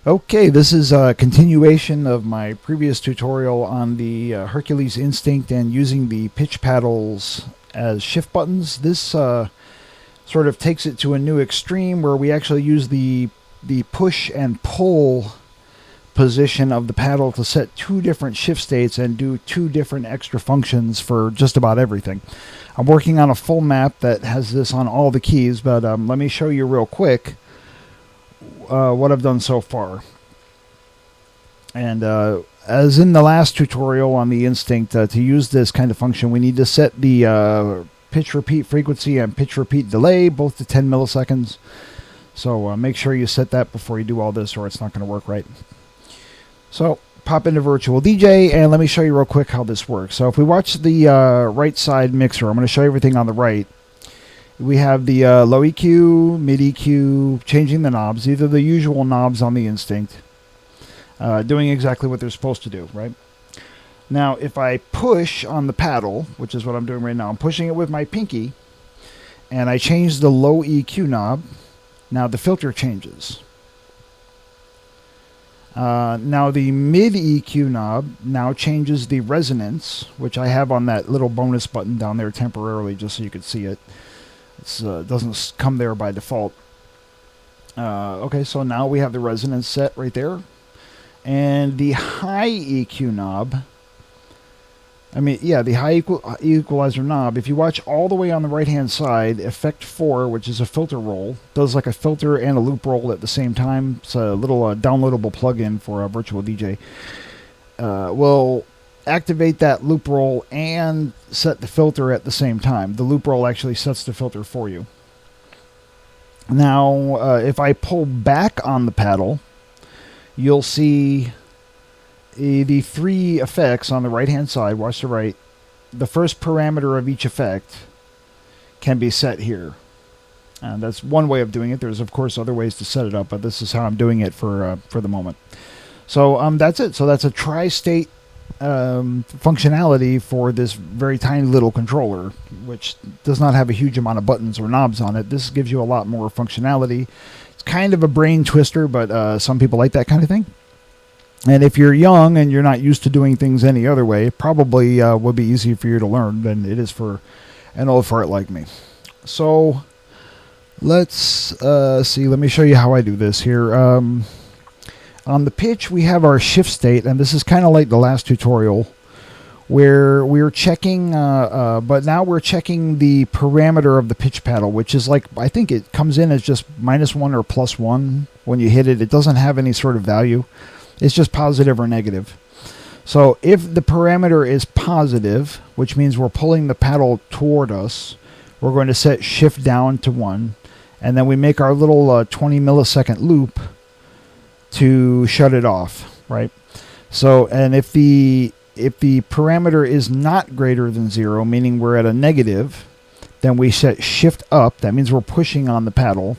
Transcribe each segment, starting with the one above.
Okay, this is a continuation of my previous tutorial on the Hercules Instinct and using the pitch paddles as shift buttons. This sort of takes it to a new extreme where we actually use the push and pull position of the paddle to set two different shift states and do two different extra functions for just about everything. I'm working on a full map that has this on all the keys, but let me show you real quick what I've done so far. And as in the last tutorial on the Instinct, to use this kind of function, we need to set the pitch repeat frequency and pitch repeat delay both to 10 milliseconds. So make sure you set that before you do all this, or it's not going to work right. So pop into Virtual DJ, and let me show you real quick how this works. So if we watch the right side mixer, I'm going to show you everything on the right. We have the low EQ, mid EQ, changing the knobs. These are the usual knobs on the Instinct, doing exactly what they're supposed to do, right? Now, if I push on the paddle, which is what I'm doing right now, I'm pushing it with my pinky, and I change the low EQ knob, now the filter changes. Now the mid EQ knob now changes the resonance, which I have on that little bonus button down there temporarily, just so you can see it. It doesn't come there by default. Okay, so now we have the resonance set right there. And the high EQ knob, the high equalizer knob, if you watch all the way on the right-hand side, Effect 4, which is a filter roll, does like a filter and a loop roll at the same time. It's a little downloadable plugin for Virtual DJ. Will activate that loop roll and set the filter at the same time. The loop roll actually sets the filter for you. Now, if I pull back on the paddle, you'll see the three effects on the right-hand side. Watch the right. The first parameter of each effect can be set here. And that's one way of doing it. There's, of course, other ways to set it up, but this is how I'm doing it for the moment. So that's it. So that's a tri-state functionality for this very tiny little controller, which does not have a huge amount of buttons or knobs on it. This gives you a lot more functionality. It's kind of a brain twister, but some people like that kind of thing. And if you're young and you're not used to doing things any other way, it probably would be easier for you to learn than it is for an old fart like me. So let's see. Let me show you how I do this here. On the pitch, we have our shift state, and this is kind of like the last tutorial where we're checking, but now we're checking the parameter of the pitch paddle, which is like, I think it comes in as just -1 or +1 when you hit it. It doesn't have any sort of value. It's just positive or negative. So if the parameter is positive, which means we're pulling the paddle toward us, we're going to set shift down to 1, and then we make our little 20 millisecond loop to shut it off, right? So, and if the parameter is not greater than 0, meaning we're at a negative, then we set shift up. That means we're pushing on the paddle.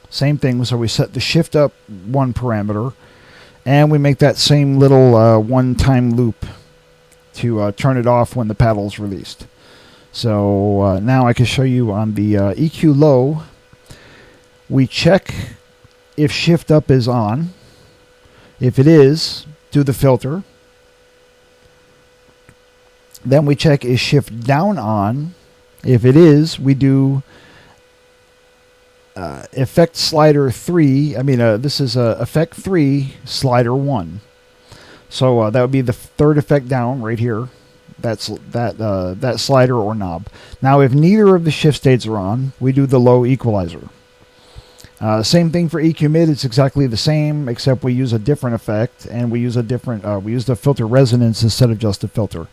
Same thing, so we set the shift up 1 parameter, and we make that same little one-time loop to turn it off when the paddle is released. So now I can show you on the EQ low, we check if shift up is on. If it is, do the filter. Then we check is shift down on. If it is, we do effect slider 3. This is effect 3 slider 1. So that would be the third effect down right here. That's that slider or knob. Now, if neither of the shift states are on, we do the low equalizer. Same thing for EQ mid. It's exactly the same, except we use a different effect, and we use a different. We use the filter resonance instead of just a filter.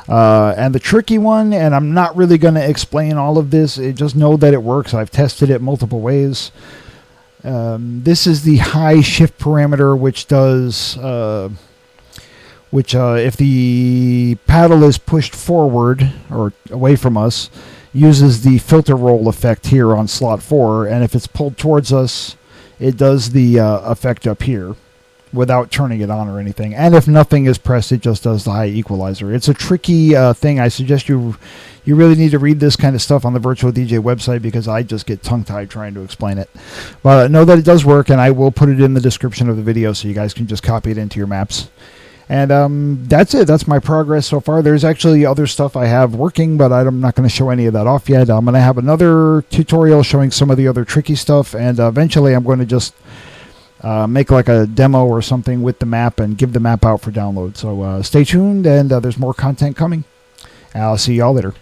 And the tricky one, and I'm not really going to explain all of this. Just know that it works. I've tested it multiple ways. This is the high shift parameter, which does. If the paddle is pushed forward or away from us, uses the filter roll effect here on slot 4, and if it's pulled towards us, it does the effect up here. without turning it on or anything. And if nothing is pressed, it just does the high equalizer. It's a tricky thing. I suggest you really need to read this kind of stuff on the Virtual DJ website, because I just get tongue-tied trying to explain it. But know that it does work, and I will put it in the description of the video so you guys can just copy it into your maps. And that's it. That's my progress so far. There's actually other stuff I have working, but I'm not going to show any of that off yet. I'm going to have another tutorial showing some of the other tricky stuff, and eventually I'm going to just make like a demo or something with the map and give the map out for download. So stay tuned, and there's more content coming. I'll see y'all later.